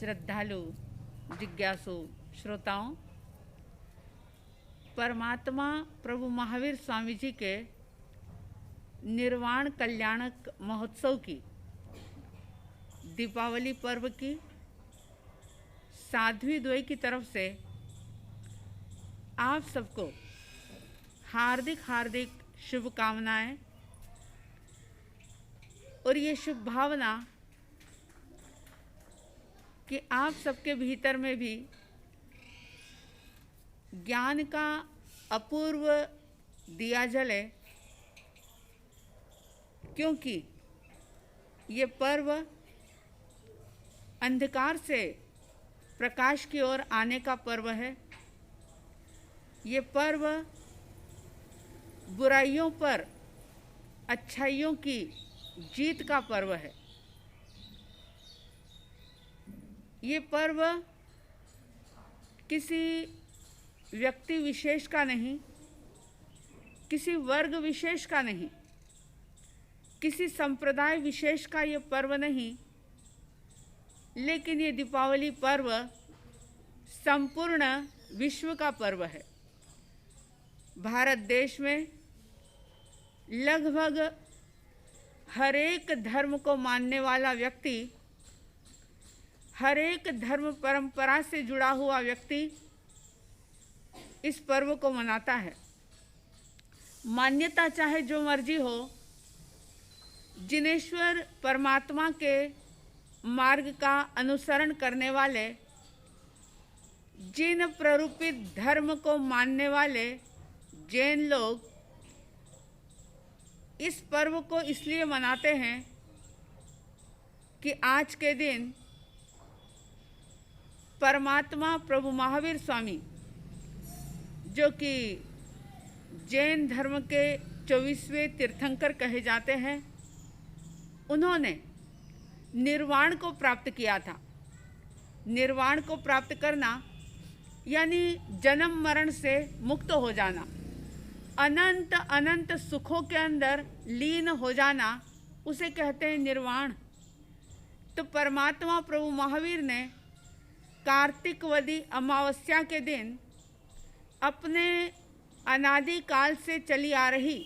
श्रद्धालु जिज्ञासु श्रोताओं, परमात्मा प्रभु महावीर स्वामी जी के निर्वाण कल्याणक महोत्सव की दीपावली पर्व की साध्वी द्वय की तरफ से आप सबको हार्दिक हार्दिक शुभकामनाएं और ये शुभ भावना कि आप सबके भीतर में भी ज्ञान का अपूर्व दिया जले, क्योंकि ये पर्व अंधकार से प्रकाश की ओर आने का पर्व है। ये पर्व बुराइयों पर अच्छाइयों की जीत का पर्व है। ये पर्व किसी व्यक्ति विशेष का नहीं, किसी वर्ग विशेष का नहीं, किसी संप्रदाय विशेष का ये पर्व नहीं, लेकिन ये दीपावली पर्व संपूर्ण विश्व का पर्व है। भारत देश में लगभग हर एक धर्म को मानने वाला व्यक्ति, हर एक धर्म परंपरा से जुड़ा हुआ व्यक्ति इस पर्व को मनाता है। मान्यता चाहे जो मर्जी हो, जिनेश्वर परमात्मा के मार्ग का अनुसरण करने वाले, जिन प्ररूपित धर्म को मानने वाले जैन लोग इस पर्व को इसलिए मनाते हैं कि आज के दिन परमात्मा प्रभु महावीर स्वामी, जो कि जैन धर्म के 24वें तीर्थंकर कहे जाते हैं, उन्होंने निर्वाण को प्राप्त किया था। निर्वाण को प्राप्त करना यानी जन्म मरण से मुक्त हो जाना, अनंत अनंत सुखों के अंदर लीन हो जाना, उसे कहते हैं निर्वाण। तो परमात्मा प्रभु महावीर ने कार्तिकवदी अमावस्या के दिन अपने अनादि काल से चली आ रही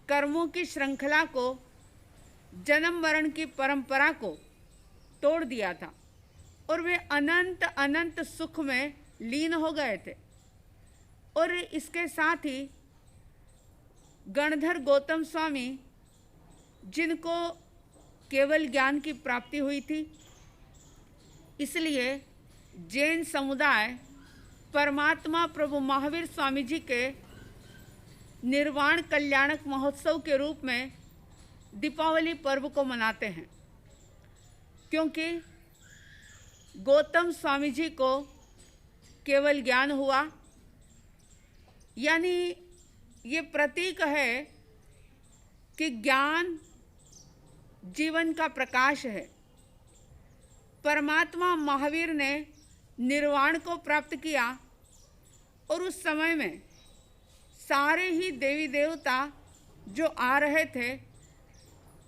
कर्मों की श्रृंखला को, जन्म मरण की परंपरा को तोड़ दिया था और वे अनंत अनंत सुख में लीन हो गए थे। और इसके साथ ही गणधर गौतम स्वामी, जिनको केवल ज्ञान की प्राप्ति हुई थी, इसलिए जैन समुदाय परमात्मा प्रभु महावीर स्वामी जी के निर्वाण कल्याणक महोत्सव के रूप में दीपावली पर्व को मनाते हैं, क्योंकि गौतम स्वामी जी को केवल ज्ञान हुआ, यानी ये प्रतीक है कि ज्ञान जीवन का प्रकाश है। परमात्मा महावीर ने निर्वाण को प्राप्त किया और उस समय में सारे ही देवी देवता जो आ रहे थे,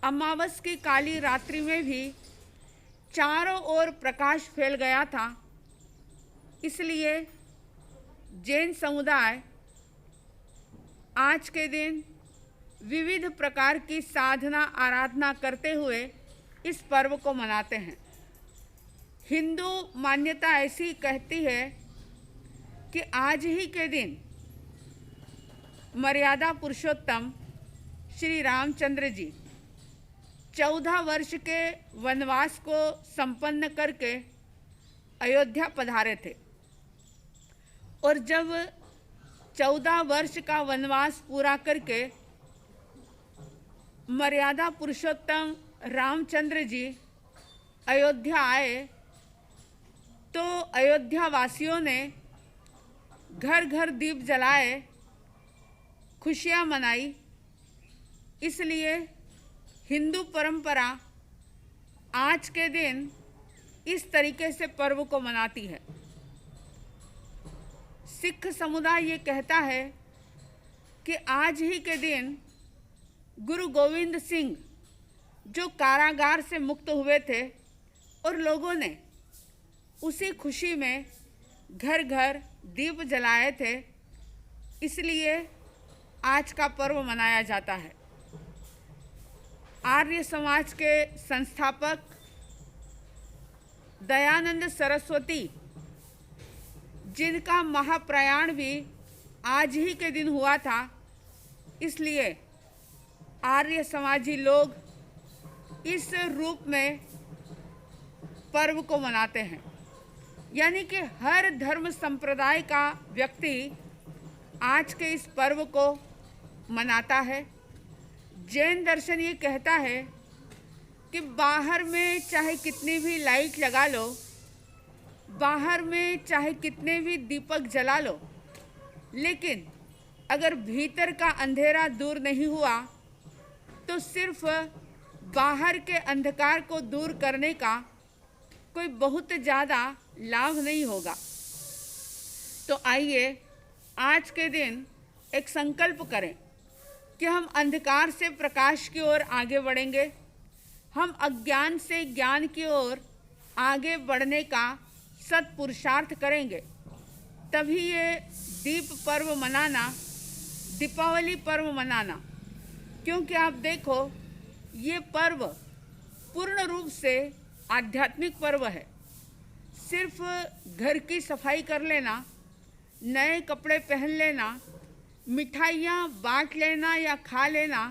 अमावस की काली रात्रि में भी चारों ओर प्रकाश फैल गया था। इसलिए जैन समुदाय आज के दिन विविध प्रकार की साधना आराधना करते हुए इस पर्व को मनाते हैं। हिंदू मान्यता ऐसी कहती है कि आज ही के दिन मर्यादा पुरुषोत्तम श्री रामचंद्र जी 14 वर्ष के वनवास को संपन्न करके अयोध्या पधारे थे, और जब 14 वर्ष का वनवास पूरा करके मर्यादा पुरुषोत्तम रामचंद्र जी अयोध्या आए, तो अयोध्या वासियों ने घर घर दीप जलाए, खुशियां मनाई। इसलिए हिंदू परंपरा आज के दिन इस तरीके से पर्व को मनाती है। सिख समुदाय ये कहता है कि आज ही के दिन गुरु गोविंद सिंह जो कारागार से मुक्त हुए थे और लोगों ने उसी खुशी में घर घर दीप जलाए थे, इसलिए आज का पर्व मनाया जाता है। आर्य समाज के संस्थापक दयानंद सरस्वती, जिनका महाप्रयाण भी आज ही के दिन हुआ था, इसलिए आर्य समाजी लोग इस रूप में पर्व को मनाते हैं। यानी कि हर धर्म संप्रदाय का व्यक्ति आज के इस पर्व को मनाता है। जैन दर्शन ये कहता है कि बाहर में चाहे कितनी भी लाइट लगा लो, बाहर में चाहे कितने भी दीपक जला लो, लेकिन अगर भीतर का अंधेरा दूर नहीं हुआ तो सिर्फ बाहर के अंधकार को दूर करने का कोई बहुत ज़्यादा लाभ नहीं होगा। तो आइए आज के दिन एक संकल्प करें कि हम अंधकार से प्रकाश की ओर आगे बढ़ेंगे, हम अज्ञान से ज्ञान की ओर आगे बढ़ने का सत पुरुषार्थ करेंगे। तभी ये दीप पर्व मनाना, दीपावली पर्व मनाना, क्योंकि आप देखो ये पर्व पूर्ण रूप से आध्यात्मिक पर्व है। सिर्फ घर की सफाई कर लेना, नए कपड़े पहन लेना, मिठाइयाँ बांट लेना या खा लेना,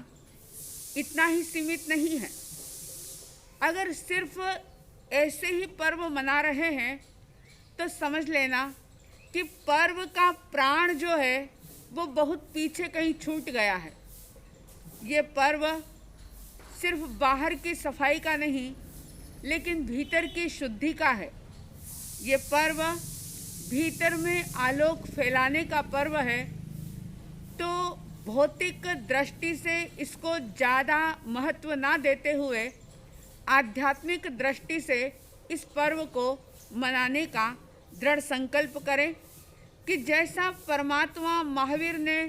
इतना ही सीमित नहीं है। अगर सिर्फ ऐसे ही पर्व मना रहे हैं तो समझ लेना कि पर्व का प्राण जो है वो बहुत पीछे कहीं छूट गया है। ये पर्व सिर्फ बाहर की सफाई का नहीं, लेकिन भीतर की शुद्धि का है। ये पर्व भीतर में आलोक फैलाने का पर्व है। तो भौतिक दृष्टि से इसको ज़्यादा महत्व ना देते हुए आध्यात्मिक दृष्टि से इस पर्व को मनाने का दृढ़ संकल्प करें कि जैसा परमात्मा महावीर ने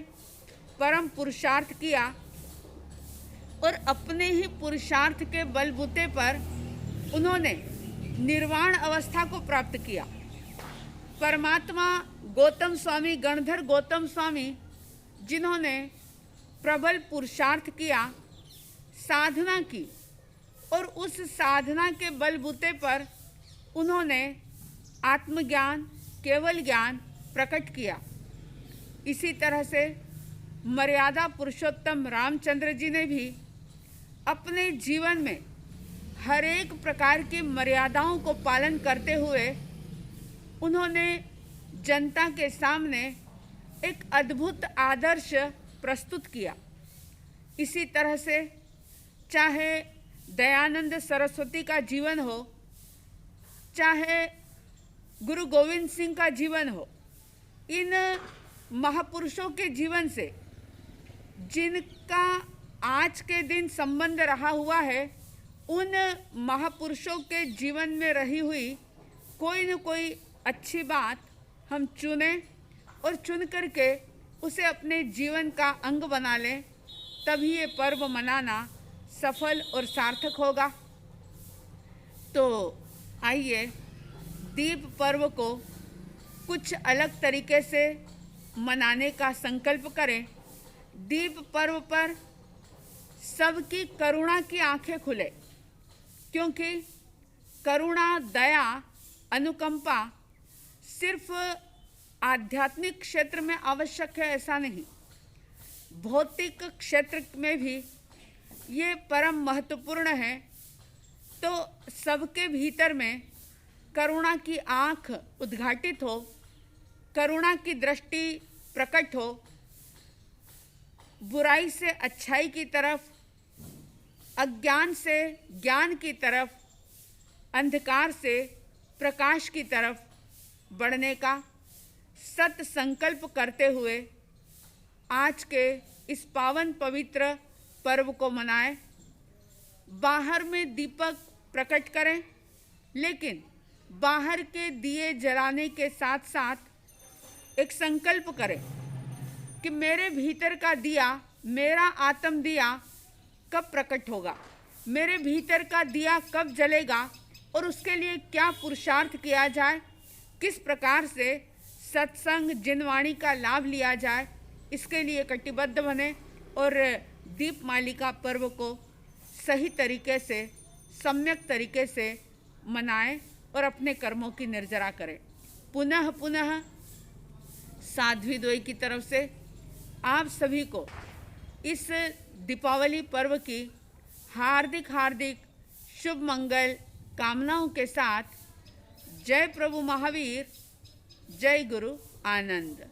परम पुरुषार्थ किया और अपने ही पुरुषार्थ के बलबूते पर उन्होंने निर्वाण अवस्था को प्राप्त किया। परमात्मा गौतम स्वामी, गणधर गौतम स्वामी, जिन्होंने प्रबल पुरुषार्थ किया, साधना की और उस साधना के बलबूते पर उन्होंने आत्मज्ञान, केवल ज्ञान प्रकट किया। इसी तरह से मर्यादा पुरुषोत्तम रामचंद्र जी ने भी अपने जीवन में हर एक प्रकार की मर्यादाओं को पालन करते हुए उन्होंने जनता के सामने एक अद्भुत आदर्श प्रस्तुत किया। इसी तरह से चाहे दयानंद सरस्वती का जीवन हो, चाहे गुरु गोविंद सिंह का जीवन हो, इन महापुरुषों के जीवन से जिनका आज के दिन संबंध रहा हुआ है, उन महापुरुषों के जीवन में रही हुई कोई न कोई अच्छी बात हम चुनें और चुन करके उसे अपने जीवन का अंग बना लें, तभी ये पर्व मनाना सफल और सार्थक होगा। तो आइए दीप पर्व को कुछ अलग तरीके से मनाने का संकल्प करें। दीप पर्व पर सबकी करुणा की आंखें खुले, क्योंकि करुणा, दया, अनुकंपा सिर्फ आध्यात्मिक क्षेत्र में आवश्यक है ऐसा नहीं, भौतिक क्षेत्र में भी ये परम महत्वपूर्ण है। तो सबके भीतर में करुणा की आँख उद्घाटित हो, करुणा की दृष्टि प्रकट हो, बुराई से अच्छाई की तरफ, अज्ञान से ज्ञान की तरफ, अंधकार से प्रकाश की तरफ बढ़ने का सत संकल्प करते हुए आज के इस पावन पवित्र पर्व को मनाएं। बाहर में दीपक प्रकट करें, लेकिन बाहर के दिए जलाने के साथ साथ एक संकल्प करें कि मेरे भीतर का दिया, मेरा आत्म दिया कब प्रकट होगा, मेरे भीतर का दिया कब जलेगा, और उसके लिए क्या पुरुषार्थ किया जाए, किस प्रकार से सत्संग जिनवाणी का लाभ लिया जाए, इसके लिए कटिबद्ध बने और दीपमालिका पर्व को सही तरीके से, सम्यक तरीके से मनाएं और अपने कर्मों की निर्जरा करें। पुनः पुनः साध्वी द्वय की तरफ से आप सभी को इस दीपावली पर्व की हार्दिक हार्दिक शुभ मंगल कामनाओं के साथ जय प्रभु महावीर, जय गुरु आनंद।